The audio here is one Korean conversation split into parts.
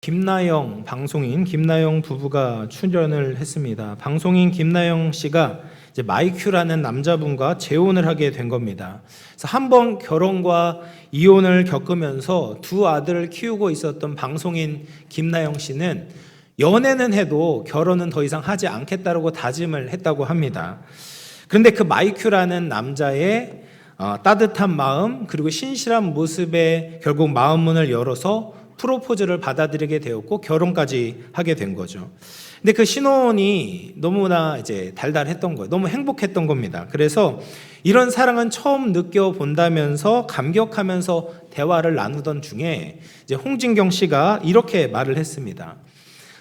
김나영 방송인 김나영 부부가 출연을 했습니다. 방송인 김나영 씨가 이제 마이큐라는 남자분과 재혼을 하게 된 겁니다. 그래서 한 번 결혼과 이혼을 겪으면서 두 아들을 키우고 있었던 방송인 김나영 씨는 연애는 해도 결혼은 더 이상 하지 않겠다고 다짐을 했다고 합니다. 그런데 그 마이큐라는 남자의 따뜻한 마음 그리고 신실한 모습에 결국 마음 문을 열어서 프로포즈를 받아들이게 되었고 결혼까지 하게 된 거죠. 근데 그 신혼이 너무나 이제 달달했던 거예요. 너무 행복했던 겁니다. 그래서 이런 사랑은 처음 느껴본다면서 감격하면서 대화를 나누던 중에 이제 홍진경 씨가 이렇게 말을 했습니다.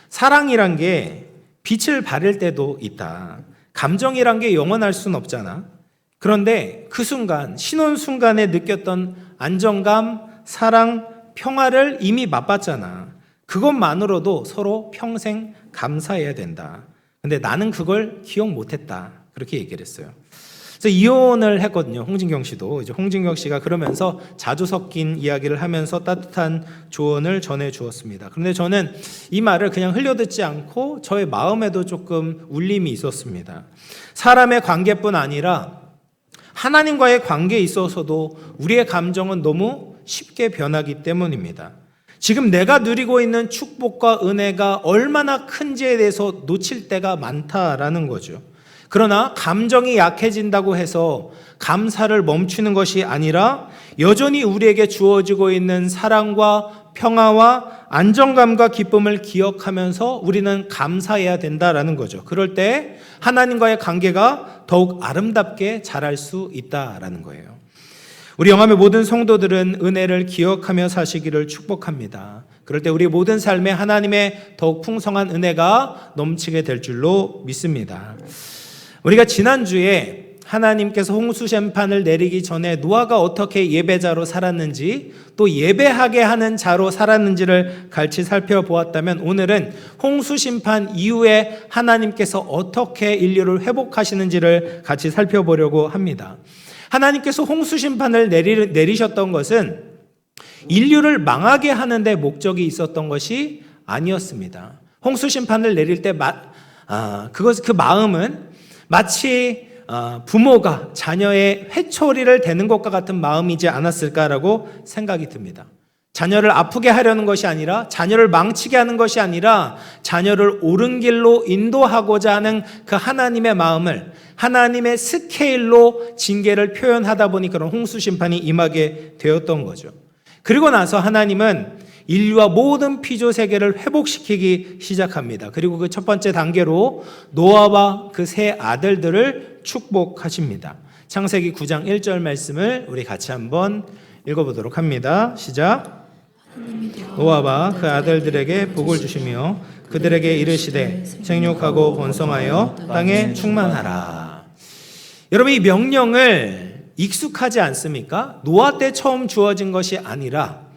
사랑이란 게 빛을 발할 때도 있다. 감정이란 게 영원할 순 없잖아. 그런데 그 순간, 신혼 순간에 느꼈던 안정감, 사랑, 평화를 이미 맛봤잖아. 그것만으로도 서로 평생 감사해야 된다. 근데 나는 그걸 기억 못했다. 그렇게 얘기를 했어요. 그래서 이혼을 했거든요. 홍진경 씨도. 이제 홍진경 씨가 그러면서 자주 섞인 이야기를 하면서 따뜻한 조언을 전해 주었습니다. 그런데 저는 이 말을 그냥 흘려듣지 않고 저의 마음에도 조금 울림이 있었습니다. 사람의 관계뿐 아니라 하나님과의 관계에 있어서도 우리의 감정은 너무 쉽게 변하기 때문입니다. 지금 내가 누리고 있는 축복과 은혜가 얼마나 큰지에 대해서 놓칠 때가 많다라는 거죠. 그러나 감정이 약해진다고 해서 감사를 멈추는 것이 아니라 여전히 우리에게 주어지고 있는 사랑과 평화와 안정감과 기쁨을 기억하면서 우리는 감사해야 된다라는 거죠. 그럴 때 하나님과의 관계가 더욱 아름답게 자랄 수 있다라는 거예요. 우리 영암의 모든 성도들은 은혜를 기억하며 사시기를 축복합니다. 그럴 때 우리 모든 삶에 하나님의 더욱 풍성한 은혜가 넘치게 될 줄로 믿습니다. 우리가 지난주에 하나님께서 홍수 심판을 내리기 전에 노아가 어떻게 예배자로 살았는지 또 예배하게 하는 자로 살았는지를 같이 살펴보았다면 오늘은 홍수 심판 이후에 하나님께서 어떻게 인류를 회복하시는지를 같이 살펴보려고 합니다. 하나님께서 홍수 심판을 내리셨던 것은 인류를 망하게 하는 데 목적이 있었던 것이 아니었습니다. 홍수 심판을 내릴 때 그 마음은 마치 부모가 자녀의 회초리를 대는 것과 같은 마음이지 않았을까라고 생각이 듭니다. 자녀를 아프게 하려는 것이 아니라 자녀를 망치게 하는 것이 아니라 자녀를 옳은 길로 인도하고자 하는 그 하나님의 마음을 하나님의 스케일로 징계를 표현하다 보니 그런 홍수 심판이 임하게 되었던 거죠. 그리고 나서 하나님은 인류와 모든 피조 세계를 회복시키기 시작합니다. 그리고 그 첫 번째 단계로 노아와 그 세 아들들을 축복하십니다. 창세기 9장 1절 말씀을 우리 같이 한번 읽어보도록 합니다. 시작. 노아와 그 아들들에게 복을 주시며 그들에게 이르시되 생육하고 번성하여 땅에 충만하라. 여러분 이 명령을 익숙하지 않습니까? 노아 때 처음 주어진 것이 아니라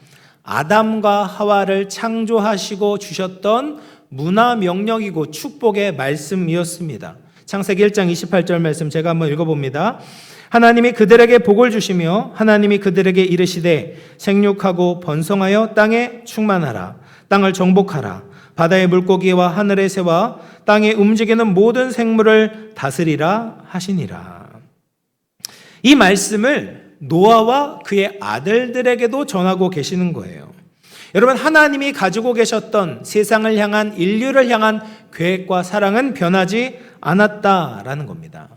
아담과 하와를 창조하시고 주셨던 문화 명령이고 축복의 말씀이었습니다. 창세기 1장 28절 말씀 제가 한번 읽어봅니다. 하나님이 그들에게 복을 주시며 하나님이 그들에게 이르시되 생육하고 번성하여 땅에 충만하라. 땅을 정복하라. 바다의 물고기와 하늘의 새와 땅에 움직이는 모든 생물을 다스리라 하시니라. 이 말씀을 노아와 그의 아들들에게도 전하고 계시는 거예요. 여러분 하나님이 가지고 계셨던 세상을 향한 인류를 향한 계획과 사랑은 변하지 않았다라는 겁니다.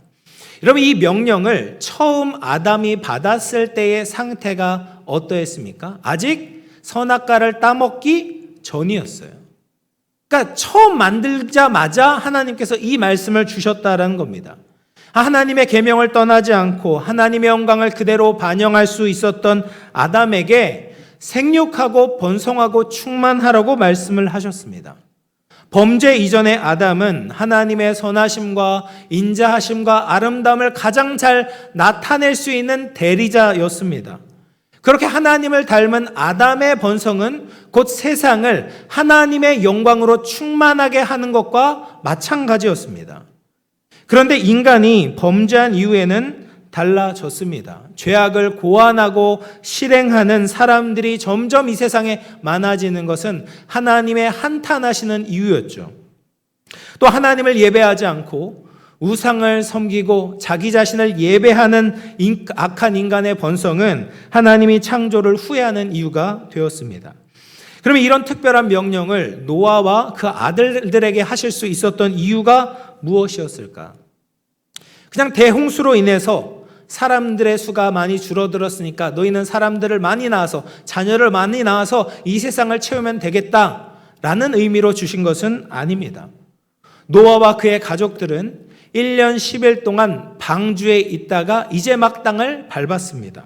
여러분 이 명령을 처음 아담이 받았을 때의 상태가 어떠했습니까? 아직 선악과를 따먹기 전이었어요. 그러니까 처음 만들자마자 하나님께서 이 말씀을 주셨다라는 겁니다. 하나님의 계명을 떠나지 않고 하나님의 영광을 그대로 반영할 수 있었던 아담에게 생육하고 번성하고 충만하라고 말씀을 하셨습니다. 범죄 이전의 아담은 하나님의 선하심과 인자하심과 아름다움을 가장 잘 나타낼 수 있는 대리자였습니다. 그렇게 하나님을 닮은 아담의 번성은 곧 세상을 하나님의 영광으로 충만하게 하는 것과 마찬가지였습니다. 그런데 인간이 범죄한 이후에는 달라졌습니다. 죄악을 고안하고 실행하는 사람들이 점점 이 세상에 많아지는 것은 하나님의 한탄하시는 이유였죠. 또 하나님을 예배하지 않고 우상을 섬기고 자기 자신을 예배하는 악한 인간의 번성은 하나님이 창조를 후회하는 이유가 되었습니다. 그러면 이런 특별한 명령을 노아와 그 아들들에게 하실 수 있었던 이유가 무엇이었을까? 그냥 대홍수로 인해서 사람들의 수가 많이 줄어들었으니까 너희는 사람들을 많이 낳아서 자녀를 많이 낳아서 이 세상을 채우면 되겠다라는 의미로 주신 것은 아닙니다. 노아와 그의 가족들은 1년 10일 동안 방주에 있다가 이제 막 땅을 밟았습니다.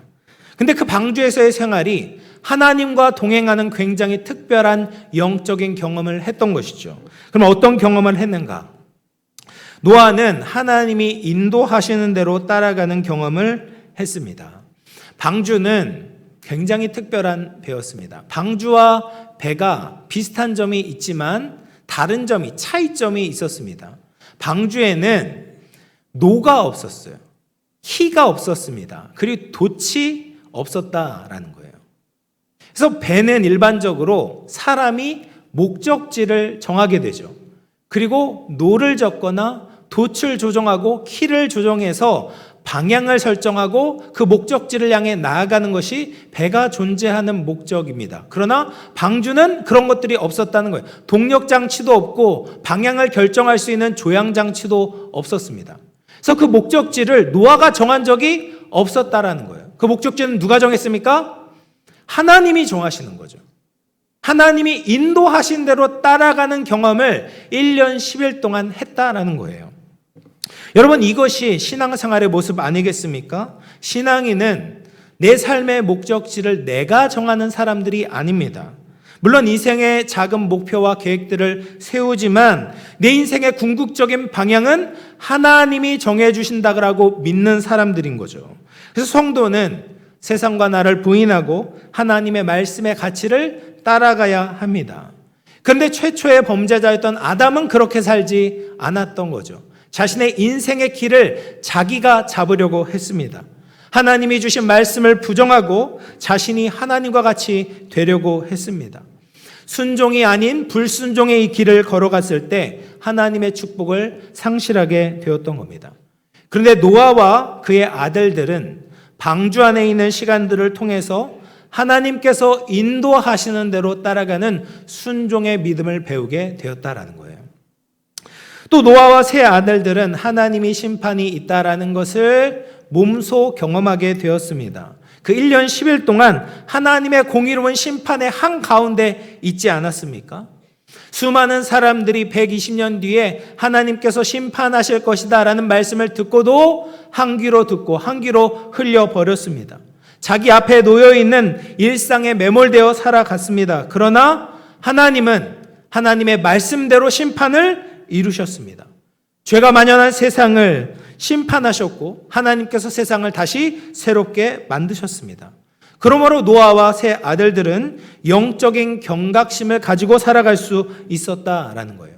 근데 그 방주에서의 생활이 하나님과 동행하는 굉장히 특별한 영적인 경험을 했던 것이죠. 그럼 어떤 경험을 했는가? 노아는 하나님이 인도하시는 대로 따라가는 경험을 했습니다. 방주는 굉장히 특별한 배였습니다. 방주와 배가 비슷한 점이 있지만 다른 점이, 차이점이 있었습니다. 방주에는 노가 없었어요. 키가 없었습니다. 그리고 돛이 없었다라는 거예요. 그래서 배는 일반적으로 사람이 목적지를 정하게 되죠. 그리고 노를 젓거나 돛을 조정하고 키를 조정해서 방향을 설정하고 그 목적지를 향해 나아가는 것이 배가 존재하는 목적입니다. 그러나 방주는 그런 것들이 없었다는 거예요. 동력장치도 없고 방향을 결정할 수 있는 조향장치도 없었습니다. 그래서 그 목적지를 노아가 정한 적이 없었다라는 거예요. 그 목적지는 누가 정했습니까? 하나님이 정하시는 거죠. 하나님이 인도하신 대로 따라가는 경험을 1년 10일 동안 했다라는 거예요. 여러분, 이것이 신앙생활의 모습 아니겠습니까? 신앙인은 내 삶의 목적지를 내가 정하는 사람들이 아닙니다. 물론 인생의 작은 목표와 계획들을 세우지만 내 인생의 궁극적인 방향은 하나님이 정해주신다고 믿는 사람들인 거죠. 그래서 성도는 세상과 나를 부인하고 하나님의 말씀의 가치를 따라가야 합니다. 그런데 최초의 범죄자였던 아담은 그렇게 살지 않았던 거죠. 자신의 인생의 길을 자기가 잡으려고 했습니다. 하나님이 주신 말씀을 부정하고 자신이 하나님과 같이 되려고 했습니다. 순종이 아닌 불순종의 이 길을 걸어갔을 때 하나님의 축복을 상실하게 되었던 겁니다. 그런데 노아와 그의 아들들은 방주 안에 있는 시간들을 통해서 하나님께서 인도하시는 대로 따라가는 순종의 믿음을 배우게 되었다라는 거예요. 또 노아와 세 아들들은 하나님이 심판이 있다라는 것을 몸소 경험하게 되었습니다. 그 1년 10일 동안 하나님의 공의로운 심판의 한가운데 있지 않았습니까? 수많은 사람들이 120년 뒤에 하나님께서 심판하실 것이다 라는 말씀을 듣고도 한 귀로 듣고 한 귀로 흘려버렸습니다. 자기 앞에 놓여있는 일상에 매몰되어 살아갔습니다. 그러나 하나님은 하나님의 말씀대로 심판을 이루셨습니다. 죄가 만연한 세상을 심판하셨고 하나님께서 세상을 다시 새롭게 만드셨습니다. 그러므로 노아와 세 아들들은 영적인 경각심을 가지고 살아갈 수 있었다라는 거예요.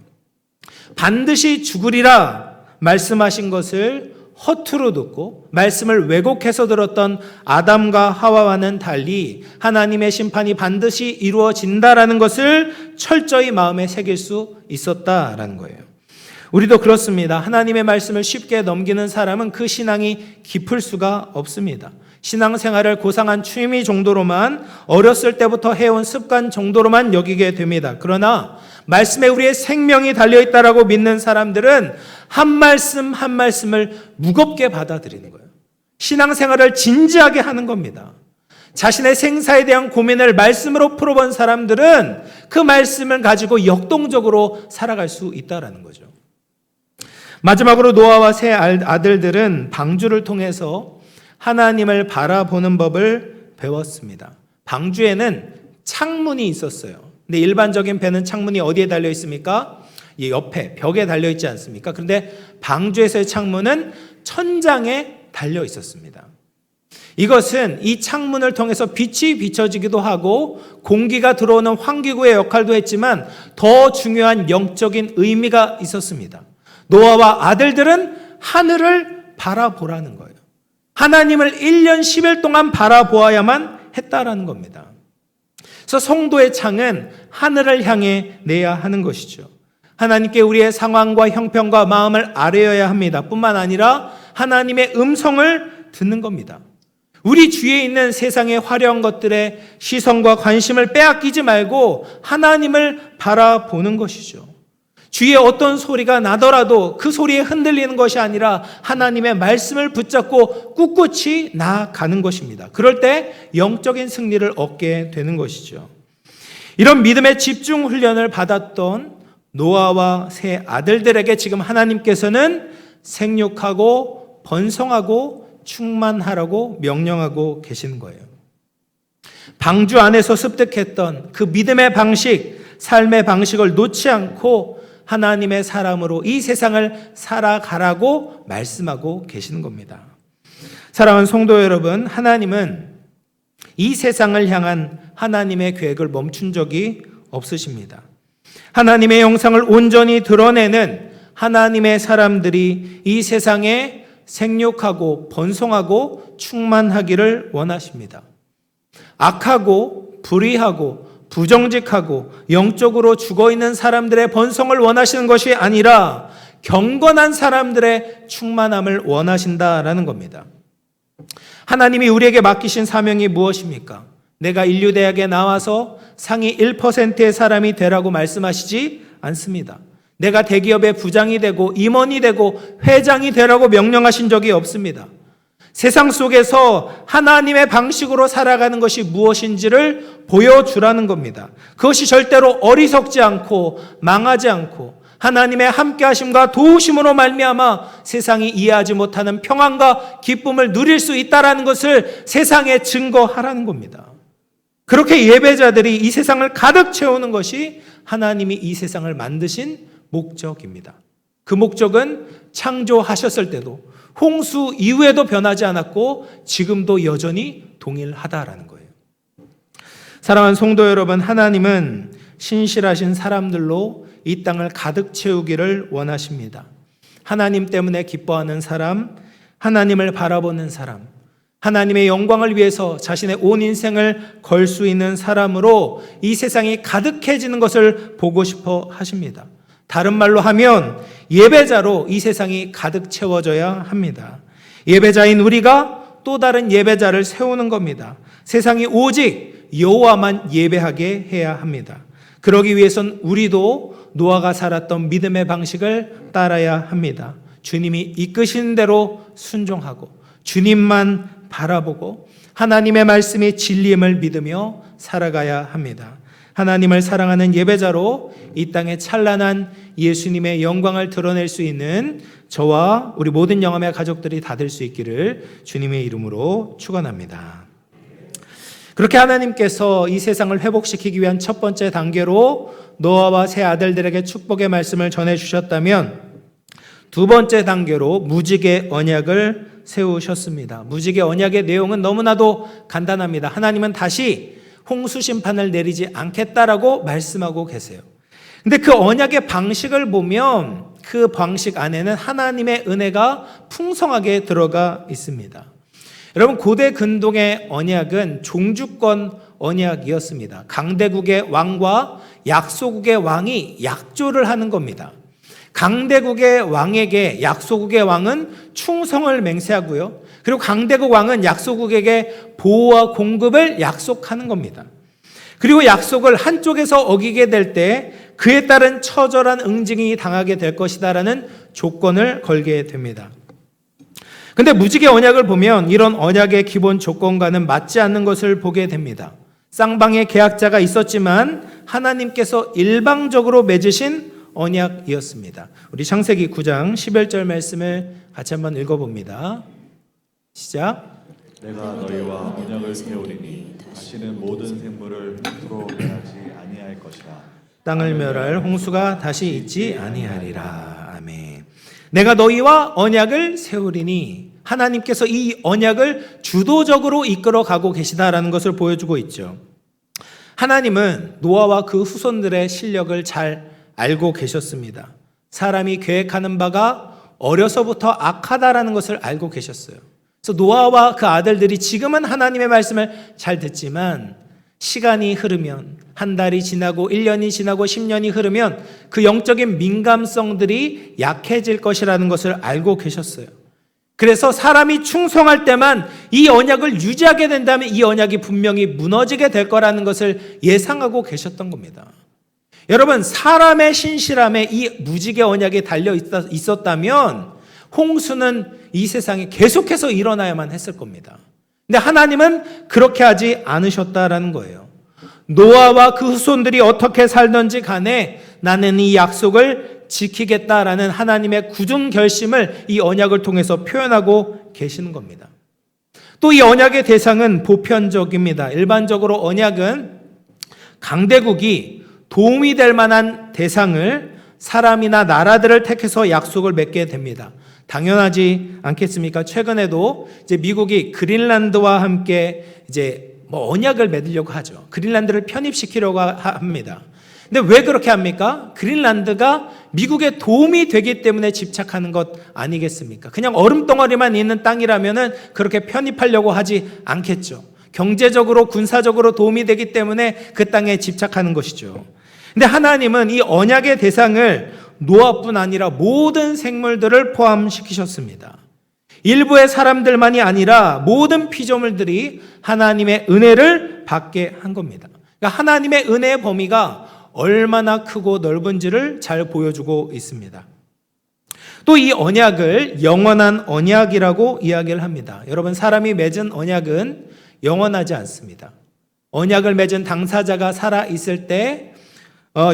반드시 죽으리라 말씀하신 것을 허투루 듣고 말씀을 왜곡해서 들었던 아담과 하와와는 달리 하나님의 심판이 반드시 이루어진다라는 것을 철저히 마음에 새길 수 있었다라는 거예요. 우리도 그렇습니다. 하나님의 말씀을 쉽게 넘기는 사람은 그 신앙이 깊을 수가 없습니다. 신앙생활을 고상한 취미 정도로만, 어렸을 때부터 해온 습관 정도로만 여기게 됩니다. 그러나 말씀에 우리의 생명이 달려있다라고 믿는 사람들은 한 말씀 한 말씀을 무겁게 받아들이는 거예요. 신앙생활을 진지하게 하는 겁니다. 자신의 생사에 대한 고민을 말씀으로 풀어본 사람들은 그 말씀을 가지고 역동적으로 살아갈 수 있다는 거죠. 마지막으로 노아와 세 아들들은 방주를 통해서 하나님을 바라보는 법을 배웠습니다. 방주에는 창문이 있었어요. 근데 일반적인 배는 창문이 어디에 달려 있습니까? 이 옆에 벽에 달려 있지 않습니까? 그런데 방주에서의 창문은 천장에 달려 있었습니다. 이것은 이 창문을 통해서 빛이 비춰지기도 하고 공기가 들어오는 환기구의 역할도 했지만 더 중요한 영적인 의미가 있었습니다. 노아와 아들들은 하늘을 바라보라는 거예요. 하나님을 1년 10일 동안 바라보아야만 했다라는 겁니다. 그래서 성도의 창은 하늘을 향해 내야 하는 것이죠. 하나님께 우리의 상황과 형편과 마음을 아뢰어야 합니다. 뿐만 아니라 하나님의 음성을 듣는 겁니다. 우리 주위에 있는 세상의 화려한 것들에 시선과 관심을 빼앗기지 말고 하나님을 바라보는 것이죠. 주위에 어떤 소리가 나더라도 그 소리에 흔들리는 것이 아니라 하나님의 말씀을 붙잡고 꿋꿋이 나아가는 것입니다. 그럴 때 영적인 승리를 얻게 되는 것이죠. 이런 믿음의 집중 훈련을 받았던 노아와 세 아들들에게 지금 하나님께서는 생육하고 번성하고 충만하라고 명령하고 계시는 거예요. 방주 안에서 습득했던 그 믿음의 방식, 삶의 방식을 놓지 않고 하나님의 사람으로 이 세상을 살아가라고 말씀하고 계시는 겁니다. 사랑하는 성도 여러분, 하나님은 이 세상을 향한 하나님의 계획을 멈춘 적이 없으십니다. 하나님의 영상을 온전히 드러내는 하나님의 사람들이 이 세상에 생육하고 번성하고 충만하기를 원하십니다. 악하고 불의하고 부정직하고 영적으로 죽어있는 사람들의 번성을 원하시는 것이 아니라 경건한 사람들의 충만함을 원하신다라는 겁니다. 하나님이 우리에게 맡기신 사명이 무엇입니까? 내가 인류대학에 나와서 상위 1%의 사람이 되라고 말씀하시지 않습니다. 내가 대기업의 부장이 되고 임원이 되고 회장이 되라고 명령하신 적이 없습니다. 세상 속에서 하나님의 방식으로 살아가는 것이 무엇인지를 보여주라는 겁니다. 그것이 절대로 어리석지 않고 망하지 않고 하나님의 함께하심과 도우심으로 말미암아 세상이 이해하지 못하는 평안과 기쁨을 누릴 수 있다는 것을 세상에 증거하라는 겁니다. 그렇게 예배자들이 이 세상을 가득 채우는 것이 하나님이 이 세상을 만드신 목적입니다. 그 목적은 창조하셨을 때도 홍수 이후에도 변하지 않았고 지금도 여전히 동일하다라는 거예요. 사랑하는 성도 여러분, 하나님은 신실하신 사람들로 이 땅을 가득 채우기를 원하십니다. 하나님 때문에 기뻐하는 사람, 하나님을 바라보는 사람, 하나님의 영광을 위해서 자신의 온 인생을 걸 수 있는 사람으로 이 세상이 가득해지는 것을 보고 싶어 하십니다. 다른 말로 하면 예배자로 이 세상이 가득 채워져야 합니다. 예배자인 우리가 또 다른 예배자를 세우는 겁니다. 세상이 오직 여호와만 예배하게 해야 합니다. 그러기 위해선 우리도 노아가 살았던 믿음의 방식을 따라야 합니다. 주님이 이끄신 대로 순종하고 주님만 바라보고 하나님의 말씀이 진리임을 믿으며 살아가야 합니다. 하나님을 사랑하는 예배자로 이 땅에 찬란한 예수님의 영광을 드러낼 수 있는 저와 우리 모든 영암의 가족들이 다 될 수 있기를 주님의 이름으로 축원합니다. 그렇게 하나님께서 이 세상을 회복시키기 위한 첫 번째 단계로 노아와 세 아들들에게 축복의 말씀을 전해주셨다면 두 번째 단계로 무지개 언약을 세우셨습니다. 무지개 언약의 내용은 너무나도 간단합니다. 하나님은 다시 홍수 심판을 내리지 않겠다라고 말씀하고 계세요. 근데 그 언약의 방식을 보면 그 방식 안에는 하나님의 은혜가 풍성하게 들어가 있습니다. 여러분, 고대 근동의 언약은 종주권 언약이었습니다. 강대국의 왕과 약소국의 왕이 약조를 하는 겁니다. 강대국의 왕에게 약소국의 왕은 충성을 맹세하고요. 그리고 강대국 왕은 약소국에게 보호와 공급을 약속하는 겁니다. 그리고 약속을 한쪽에서 어기게 될 때 그에 따른 처절한 응징이 당하게 될 것이다라는 조건을 걸게 됩니다. 근데 무지개 언약을 보면 이런 언약의 기본 조건과는 맞지 않는 것을 보게 됩니다. 쌍방의 계약자가 있었지만 하나님께서 일방적으로 맺으신 언약이었습니다. 우리 창세기 9장 11절 말씀을 같이 한번 읽어봅니다. 시작. 내가 너희와 언약을 세우리니 다시는 모든 생물을 홍수로 멸하지 아니할 것이라. 땅을 멸할 홍수가 다시 있지 아니하리라. 아멘. 내가 너희와 언약을 세우리니 하나님께서 이 언약을 주도적으로 이끌어 가고 계시다라는 것을 보여주고 있죠. 하나님은 노아와 그 후손들의 실력을 잘 알고 계셨습니다. 사람이 계획하는 바가 어려서부터 악하다라는 것을 알고 계셨어요. 그래서 노아와 그 아들들이 지금은 하나님의 말씀을 잘 듣지만 시간이 흐르면 한 달이 지나고 1년이 지나고 10년이 흐르면 그 영적인 민감성들이 약해질 것이라는 것을 알고 계셨어요. 그래서 사람이 충성할 때만 이 언약을 유지하게 된다면 이 언약이 분명히 무너지게 될 거라는 것을 예상하고 계셨던 겁니다. 여러분, 사람의 신실함에 이 무지개 언약이 달려 있었다면 홍수는 이 세상에 계속해서 일어나야만 했을 겁니다. 근데 하나님은 그렇게 하지 않으셨다라는 거예요. 노아와 그 후손들이 어떻게 살던지 간에 나는 이 약속을 지키겠다라는 하나님의 굳은 결심을 이 언약을 통해서 표현하고 계시는 겁니다. 또 이 언약의 대상은 보편적입니다. 일반적으로 언약은 강대국이 도움이 될 만한 대상을 사람이나 나라들을 택해서 약속을 맺게 됩니다. 당연하지 않겠습니까? 최근에도 이제 미국이 그린란드와 함께 이제 언약을 맺으려고 하죠. 그린란드를 편입시키려고 합니다. 근데 왜 그렇게 합니까? 그린란드가 미국에 도움이 되기 때문에 집착하는 것 아니겠습니까? 그냥 얼음덩어리만 있는 땅이라면은 그렇게 편입하려고 하지 않겠죠. 경제적으로, 군사적으로 도움이 되기 때문에 그 땅에 집착하는 것이죠. 근데 하나님은 이 언약의 대상을 노아뿐 아니라 모든 생물들을 포함시키셨습니다. 일부의 사람들만이 아니라 모든 피조물들이 하나님의 은혜를 받게 한 겁니다. 그러니까 하나님의 은혜의 범위가 얼마나 크고 넓은지를 잘 보여주고 있습니다. 또 이 언약을 영원한 언약이라고 이야기를 합니다. 여러분, 사람이 맺은 언약은 영원하지 않습니다. 언약을 맺은 당사자가 살아 있을 때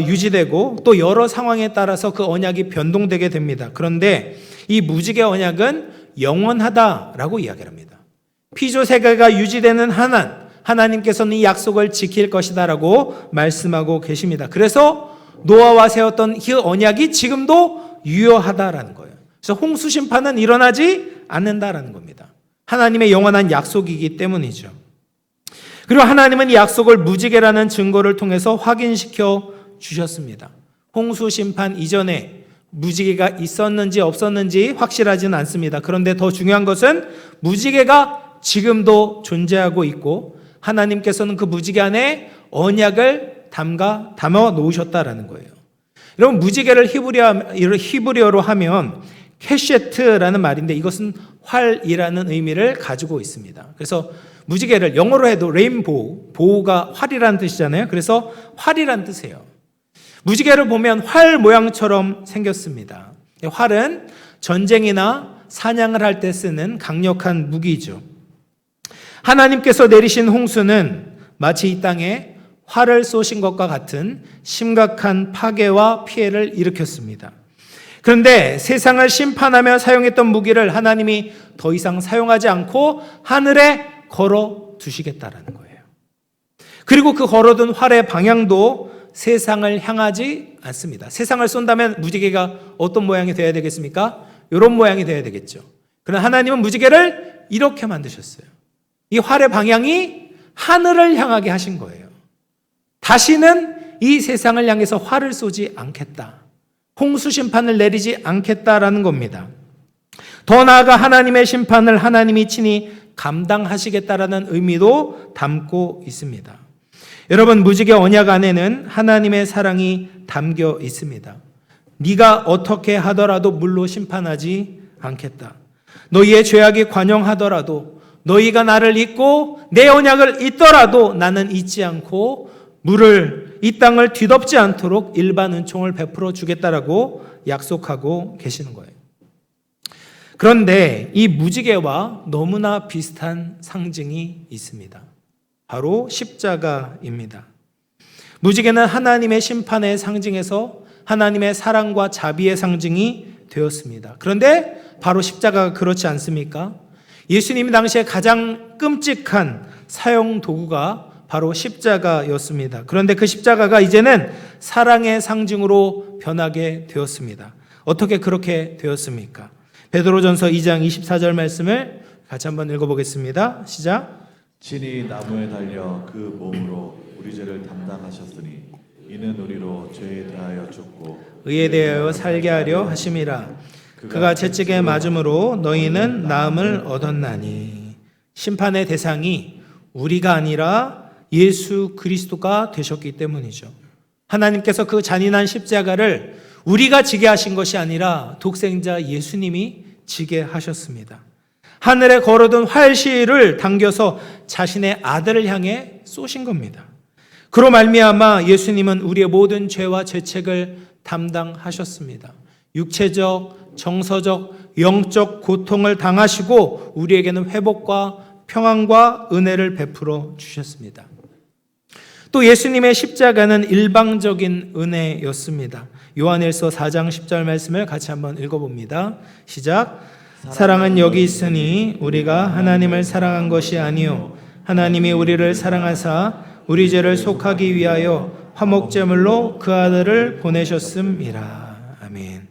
유지되고 또 여러 상황에 따라서 그 언약이 변동되게 됩니다. 그런데 이 무지개 언약은 영원하다라고 이야기를 합니다. 피조 세계가 유지되는 하나님께서는 이 약속을 지킬 것이다라고 말씀하고 계십니다. 그래서 노아와 세웠던 그 언약이 지금도 유효하다라는 거예요. 그래서 홍수 심판은 일어나지 않는다라는 겁니다. 하나님의 영원한 약속이기 때문이죠. 그리고 하나님은 이 약속을 무지개라는 증거를 통해서 확인시켜 주셨습니다. 홍수 심판 이전에 무지개가 있었는지 없었는지 확실하지는 않습니다. 그런데 더 중요한 것은 무지개가 지금도 존재하고 있고 하나님께서는 그 무지개 안에 언약을 담아 놓으셨다라는 거예요. 여러분, 무지개를 히브리어로 하면 캐셰트라는 말인데 이것은 활이라는 의미를 가지고 있습니다. 그래서 무지개를 영어로 해도 레인보우, 보우가 활이라는 뜻이잖아요. 그래서 활이라는 뜻이에요. 무지개를 보면 활 모양처럼 생겼습니다. 활은 전쟁이나 사냥을 할 때 쓰는 강력한 무기죠. 하나님께서 내리신 홍수는 마치 이 땅에 활을 쏘신 것과 같은 심각한 파괴와 피해를 일으켰습니다. 그런데 세상을 심판하며 사용했던 무기를 하나님이 더 이상 사용하지 않고 하늘에 걸어 두시겠다라는 거예요. 그리고 그 걸어둔 활의 방향도 세상을 향하지 않습니다. 세상을 쏜다면 무지개가 어떤 모양이 되어야 되겠습니까? 이런 모양이 되어야 되겠죠. 그러나 하나님은 무지개를 이렇게 만드셨어요. 이 활의 방향이 하늘을 향하게 하신 거예요. 다시는 이 세상을 향해서 활을 쏘지 않겠다. 홍수 심판을 내리지 않겠다라는 겁니다. 더 나아가 하나님의 심판을 하나님이 친히 감당하시겠다라는 의미도 담고 있습니다. 여러분, 무지개 언약 안에는 하나님의 사랑이 담겨 있습니다. 네가 어떻게 하더라도 물로 심판하지 않겠다. 너희의 죄악이 관영하더라도 너희가 나를 잊고 내 언약을 잊더라도 나는 잊지 않고 물을 이 땅을 뒤덮지 않도록 일반 은총을 베풀어 주겠다라고 약속하고 계시는 거예요. 그런데 이 무지개와 너무나 비슷한 상징이 있습니다. 바로 십자가입니다. 무지개는 하나님의 심판의 상징에서 하나님의 사랑과 자비의 상징이 되었습니다. 그런데 바로 십자가가 그렇지 않습니까? 예수님이 당시에 가장 끔찍한 사형 도구가 바로 십자가였습니다. 그런데 그 십자가가 이제는 사랑의 상징으로 변하게 되었습니다. 어떻게 그렇게 되었습니까? 베드로전서 2장 24절 말씀을 같이 한번 읽어보겠습니다. 시작. 친히 나무에 달려 그 몸으로 우리 죄를 담당하셨으니 이는 우리로 죄에 대하여 죽고 의에 대하여 살게 하려 하심이라. 그가 채찍에 맞음으로 너희는 나음을 얻었나니. 심판의 대상이 우리가 아니라 예수 그리스도가 되셨기 때문이죠. 하나님께서 그 잔인한 십자가를 우리가 지게 하신 것이 아니라 독생자 예수님이 지게 하셨습니다. 하늘에 걸어둔 활시를 당겨서 자신의 아들을 향해 쏘신 겁니다. 그로 말미암아 예수님은 우리의 모든 죄와 죄책을 담당하셨습니다. 육체적, 정서적, 영적 고통을 당하시고 우리에게는 회복과 평안과 은혜를 베풀어 주셨습니다. 또 예수님의 십자가는 일방적인 은혜였습니다. 요한일서 4장 10절 말씀을 같이 한번 읽어봅니다. 시작. 사랑은 여기 있으니 우리가 하나님을 사랑한 것이 아니요 하나님이 우리를 사랑하사 우리 죄를 속하기 위하여 화목제물로 그 아들을 보내셨음이라. 아멘.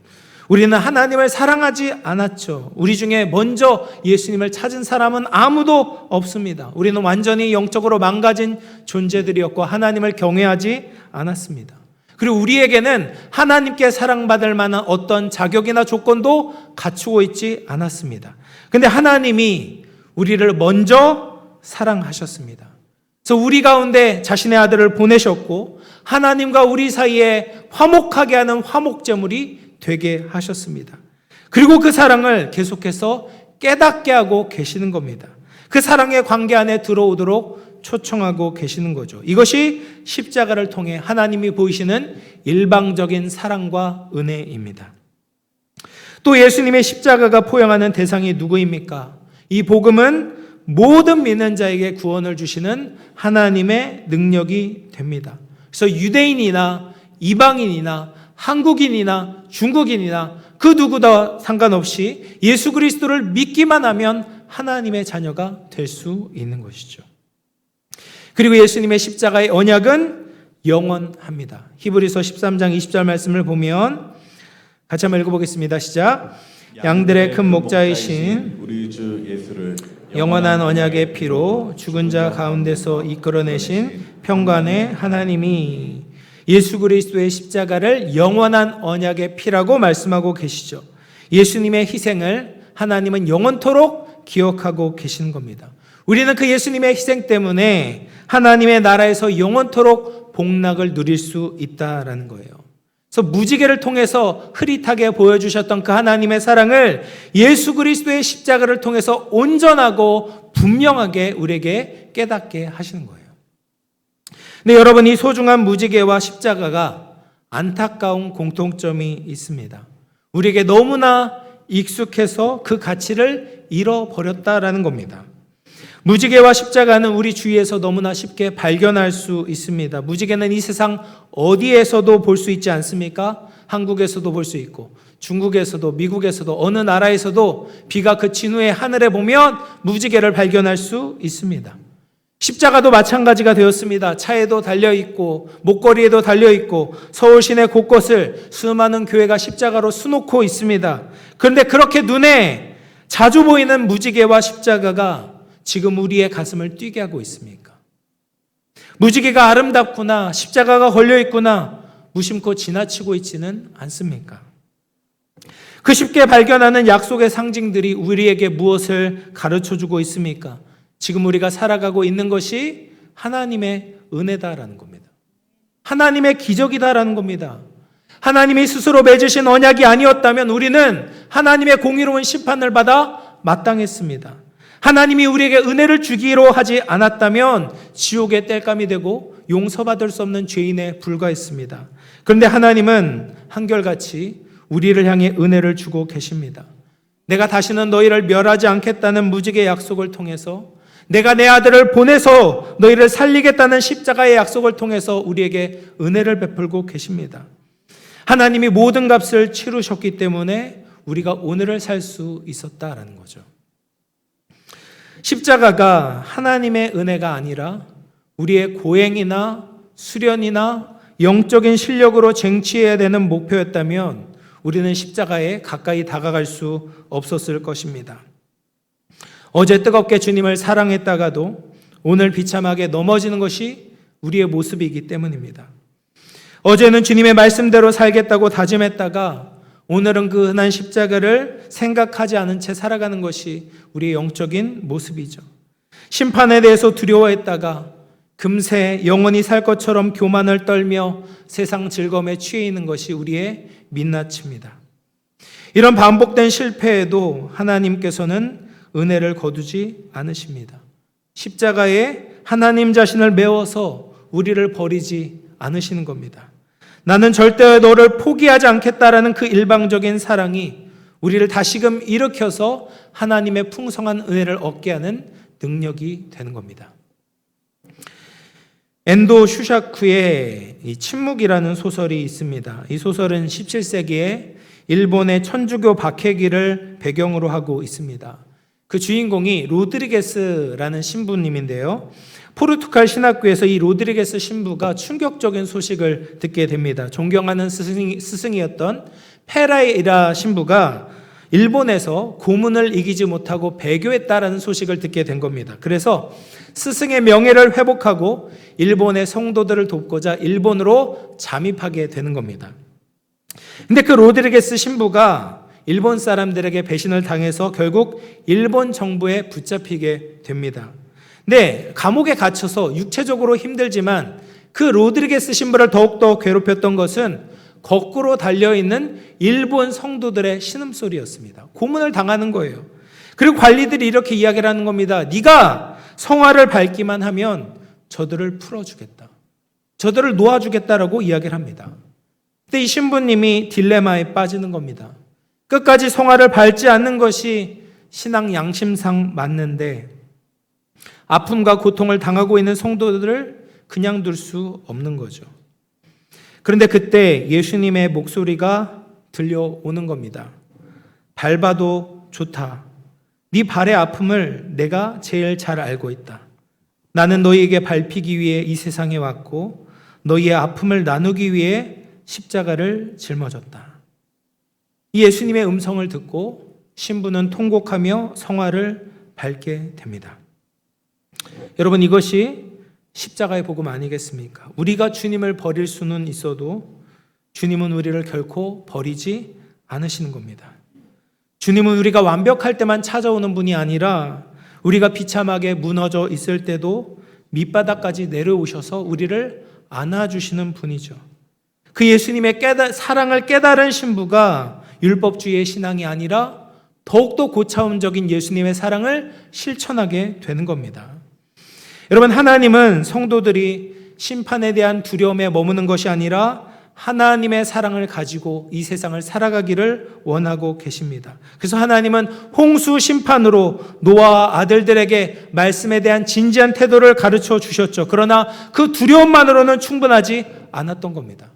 우리는 하나님을 사랑하지 않았죠. 우리 중에 먼저 예수님을 찾은 사람은 아무도 없습니다. 우리는 완전히 영적으로 망가진 존재들이었고 하나님을 경외하지 않았습니다. 그리고 우리에게는 하나님께 사랑받을 만한 어떤 자격이나 조건도 갖추고 있지 않았습니다. 근데 하나님이 우리를 먼저 사랑하셨습니다. 그래서 우리 가운데 자신의 아들을 보내셨고 하나님과 우리 사이에 화목하게 하는 화목제물이 되게 하셨습니다. 그리고 그 사랑을 계속해서 깨닫게 하고 계시는 겁니다. 그 사랑의 관계 안에 들어오도록 초청하고 계시는 거죠. 이것이 십자가를 통해 하나님이 보이시는 일방적인 사랑과 은혜입니다. 또 예수님의 십자가가 포용하는 대상이 누구입니까? 이 복음은 모든 믿는 자에게 구원을 주시는 하나님의 능력이 됩니다. 그래서 유대인이나 이방인이나 한국인이나 중국인이나 그 누구도 상관없이 예수 그리스도를 믿기만 하면 하나님의 자녀가 될 수 있는 것이죠. 그리고 예수님의 십자가의 언약은 영원합니다. 히브리서 13장 20절 말씀을 보면 같이 한번 읽어보겠습니다. 시작. 양들의 큰 목자이신 우리 주 예수를 영원한 언약의 피로 죽은 자 가운데서 이끌어내신 평강의 하나님이 예수 그리스도의 십자가를 영원한 언약의 피라고 말씀하고 계시죠. 예수님의 희생을 하나님은 영원토록 기억하고 계시는 겁니다. 우리는 그 예수님의 희생 때문에 하나님의 나라에서 영원토록 복락을 누릴 수 있다라는 거예요. 그래서 무지개를 통해서 흐릿하게 보여주셨던 그 하나님의 사랑을 예수 그리스도의 십자가를 통해서 온전하고 분명하게 우리에게 깨닫게 하시는 거예요. 근데 여러분, 이 소중한 무지개와 십자가가 안타까운 공통점이 있습니다. 우리에게 너무나 익숙해서 그 가치를 잃어버렸다라는 겁니다. 무지개와 십자가는 우리 주위에서 너무나 쉽게 발견할 수 있습니다. 무지개는 이 세상 어디에서도 볼 수 있지 않습니까? 한국에서도 볼 수 있고 중국에서도 미국에서도 어느 나라에서도 비가 그친 후에 하늘에 보면 무지개를 발견할 수 있습니다. 십자가도 마찬가지가 되었습니다. 차에도 달려있고 목걸이에도 달려있고 서울 시내 곳곳을 수많은 교회가 십자가로 수놓고 있습니다. 그런데 그렇게 눈에 자주 보이는 무지개와 십자가가 지금 우리의 가슴을 뛰게 하고 있습니까? 무지개가 아름답구나, 십자가가 걸려있구나 무심코 지나치고 있지는 않습니까? 그 쉽게 발견하는 약속의 상징들이 우리에게 무엇을 가르쳐주고 있습니까? 지금 우리가 살아가고 있는 것이 하나님의 은혜다라는 겁니다. 하나님의 기적이다라는 겁니다. 하나님이 스스로 맺으신 언약이 아니었다면 우리는 하나님의 공의로운 심판을 받아 마땅했습니다. 하나님이 우리에게 은혜를 주기로 하지 않았다면 지옥의 땔감이 되고 용서받을 수 없는 죄인에 불과했습니다. 그런데 하나님은 한결같이 우리를 향해 은혜를 주고 계십니다. 내가 다시는 너희를 멸하지 않겠다는 무지개 약속을 통해서, 내가 내 아들을 보내서 너희를 살리겠다는 십자가의 약속을 통해서 우리에게 은혜를 베풀고 계십니다. 하나님이 모든 값을 치르셨기 때문에 우리가 오늘을 살 수 있었다라는 거죠. 십자가가 하나님의 은혜가 아니라 우리의 고행이나 수련이나 영적인 실력으로 쟁취해야 되는 목표였다면 우리는 십자가에 가까이 다가갈 수 없었을 것입니다. 어제 뜨겁게 주님을 사랑했다가도 오늘 비참하게 넘어지는 것이 우리의 모습이기 때문입니다. 어제는 주님의 말씀대로 살겠다고 다짐했다가 오늘은 그 흔한 십자가를 생각하지 않은 채 살아가는 것이 우리의 영적인 모습이죠. 심판에 대해서 두려워했다가 금세 영원히 살 것처럼 교만을 떨며 세상 즐거움에 취해 있는 것이 우리의 민낯입니다. 이런 반복된 실패에도 하나님께서는 은혜를 거두지 않으십니다. 십자가에 하나님 자신을 메워서 우리를 버리지 않으시는 겁니다. 나는 절대 너를 포기하지 않겠다라는 그 일방적인 사랑이 우리를 다시금 일으켜서 하나님의 풍성한 은혜를 얻게 하는 능력이 되는 겁니다. 엔도 슈샤쿠의 이 침묵이라는 소설이 있습니다. 이 소설은 17세기에 일본의 천주교 박해기를 배경으로 하고 있습니다. 그 주인공이 로드리게스라는 신부님인데요. 포르투갈 신학교에서 이 로드리게스 신부가 충격적인 소식을 듣게 됩니다. 존경하는 스승이었던 페라이라 신부가 일본에서 고문을 이기지 못하고 배교했다라는 소식을 듣게 된 겁니다. 그래서 스승의 명예를 회복하고 일본의 성도들을 돕고자 일본으로 잠입하게 되는 겁니다. 근데 그 로드리게스 신부가 일본 사람들에게 배신을 당해서 결국 일본 정부에 붙잡히게 됩니다. 네, 감옥에 갇혀서 육체적으로 힘들지만 그 로드리게스 신부를 더욱더 괴롭혔던 것은 거꾸로 달려있는 일본 성도들의 신음소리였습니다. 고문을 당하는 거예요. 그리고 관리들이 이렇게 이야기를 하는 겁니다. 네가 성화를 밟기만 하면 저들을 풀어주겠다. 저들을 놓아주겠다라고 이야기를 합니다. 근데 이 신부님이 딜레마에 빠지는 겁니다. 끝까지 성화를 밟지 않는 것이 신앙 양심상 맞는데 아픔과 고통을 당하고 있는 성도들을 그냥 둘 수 없는 거죠. 그런데 그때 예수님의 목소리가 들려오는 겁니다. 밟아도 좋다. 네 발의 아픔을 내가 제일 잘 알고 있다. 나는 너희에게 밟히기 위해 이 세상에 왔고 너희의 아픔을 나누기 위해 십자가를 짊어졌다. 이 예수님의 음성을 듣고 신부는 통곡하며 성화를 밟게 됩니다. 여러분, 이것이 십자가의 복음 아니겠습니까? 우리가 주님을 버릴 수는 있어도 주님은 우리를 결코 버리지 않으시는 겁니다. 주님은 우리가 완벽할 때만 찾아오는 분이 아니라 우리가 비참하게 무너져 있을 때도 밑바닥까지 내려오셔서 우리를 안아주시는 분이죠. 그 예수님의 사랑을 깨달은 신부가 율법주의의 신앙이 아니라 더욱더 고차원적인 예수님의 사랑을 실천하게 되는 겁니다. 여러분, 하나님은 성도들이 심판에 대한 두려움에 머무는 것이 아니라 하나님의 사랑을 가지고 이 세상을 살아가기를 원하고 계십니다. 그래서 하나님은 홍수 심판으로 노아와 아들들에게 말씀에 대한 진지한 태도를 가르쳐 주셨죠. 그러나 그 두려움만으로는 충분하지 않았던 겁니다.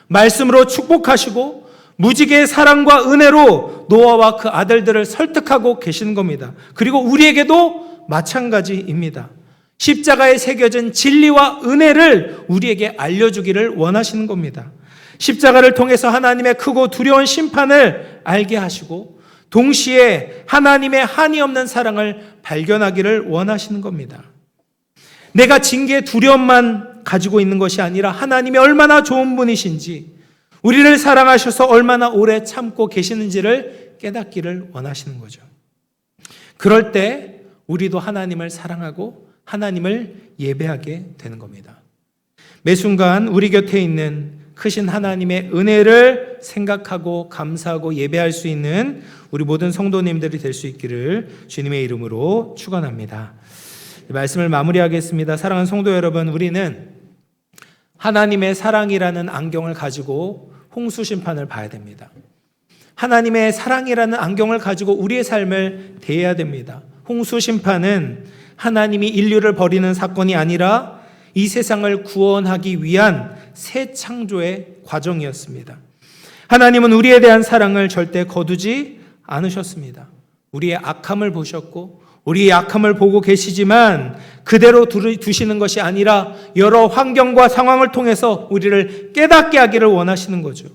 말씀으로 축복하시고 무지개의 사랑과 은혜로 노아와 그 아들들을 설득하고 계시는 겁니다. 그리고 우리에게도 마찬가지입니다. 십자가에 새겨진 진리와 은혜를 우리에게 알려주기를 원하시는 겁니다. 십자가를 통해서 하나님의 크고 두려운 심판을 알게 하시고 동시에 하나님의 한이 없는 사랑을 발견하기를 원하시는 겁니다. 내가 징계의 두려움만 가지고 있는 것이 아니라 하나님이 얼마나 좋은 분이신지, 우리를 사랑하셔서 얼마나 오래 참고 계시는지를 깨닫기를 원하시는 거죠. 그럴 때 우리도 하나님을 사랑하고 하나님을 예배하게 되는 겁니다. 매 순간 우리 곁에 있는 크신 하나님의 은혜를 생각하고 감사하고 예배할 수 있는 우리 모든 성도님들이 될 수 있기를 주님의 이름으로 축원합니다. 말씀을 마무리하겠습니다. 사랑하는 성도 여러분, 우리는 하나님의 사랑이라는 안경을 가지고 홍수 심판을 봐야 됩니다. 하나님의 사랑이라는 안경을 가지고 우리의 삶을 대해야 됩니다. 홍수 심판은 하나님이 인류를 버리는 사건이 아니라 이 세상을 구원하기 위한 새 창조의 과정이었습니다. 하나님은 우리에 대한 사랑을 절대 거두지 않으셨습니다. 우리의 악함을 보셨고 우리의 약함을 보고 계시지만 그대로 두시는 것이 아니라 여러 환경과 상황을 통해서 우리를 깨닫게 하기를 원하시는 거죠.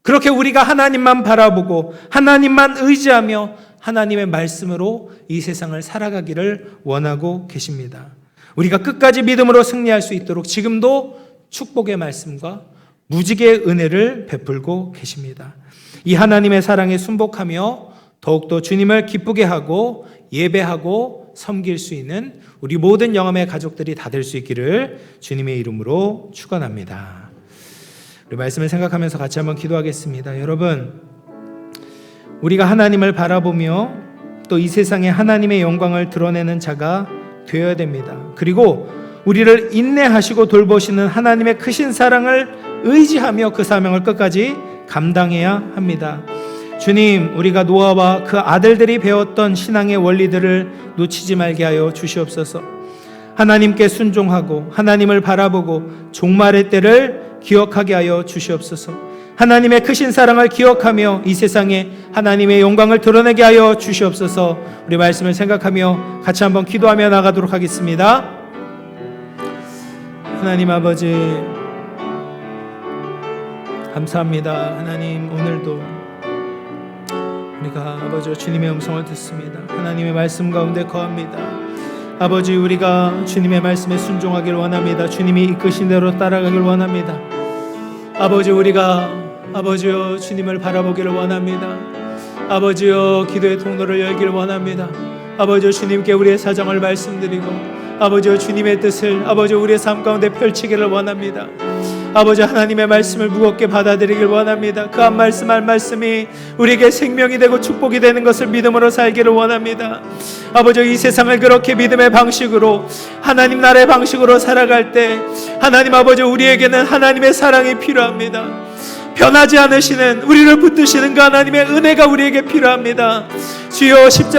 그렇게 우리가 하나님만 바라보고 하나님만 의지하며 하나님의 말씀으로 이 세상을 살아가기를 원하고 계십니다. 우리가 끝까지 믿음으로 승리할 수 있도록 지금도 축복의 말씀과 무지개의 은혜를 베풀고 계십니다. 이 하나님의 사랑에 순복하며 더욱더 주님을 기쁘게 하고 예배하고 섬길 수 있는 우리 모든 영암의 가족들이 다 될 수 있기를 주님의 이름으로 축원합니다. 우리 말씀을 생각하면서 같이 한번 기도하겠습니다. 여러분, 우리가 하나님을 바라보며 또 이 세상에 하나님의 영광을 드러내는 자가 되어야 됩니다. 그리고 우리를 인내하시고 돌보시는 하나님의 크신 사랑을 의지하며 그 사명을 끝까지 감당해야 합니다. 주님, 우리가 노아와 그 아들들이 배웠던 신앙의 원리들을 놓치지 말게 하여 주시옵소서. 하나님께 순종하고 하나님을 바라보고 종말의 때를 기억하게 하여 주시옵소서. 하나님의 크신 사랑을 기억하며 이 세상에 하나님의 영광을 드러내게 하여 주시옵소서. 우리 말씀을 생각하며 같이 한번 기도하며 나가도록 하겠습니다. 하나님 아버지, 감사합니다. 하나님, 오늘도 우리가 아버지 주님의 음성을 듣습니다. 하나님의 말씀 가운데 거합니다. 아버지, 우리가 주님의 말씀에 순종하길 원합니다. 주님이 이끄신 대로 따라가길 원합니다. 아버지, 우리가 아버지여 주님을 바라보기를 원합니다. 아버지여 기도의 통로를 열기를 원합니다. 아버지여 주님께 우리의 사정을 말씀드리고 아버지여 주님의 뜻을 아버지여 우리의 삶 가운데 펼치기를 원합니다. 아버지, 하나님의 말씀을 무겁게 받아들이길 원합니다. 그 한 말씀 한 말씀이 우리에게 생명이 되고 축복이 되는 것을 믿음으로 살기를 원합니다. 아버지, 이 세상을 그렇게 믿음의 방식으로 하나님 나라의 방식으로 살아갈 때 하나님 아버지, 우리에게는 하나님의 사랑이 필요합니다. 변하지 않으시는 우리를 붙드시는 그 하나님의 은혜가 우리에게 필요합니다. 주여, 십자가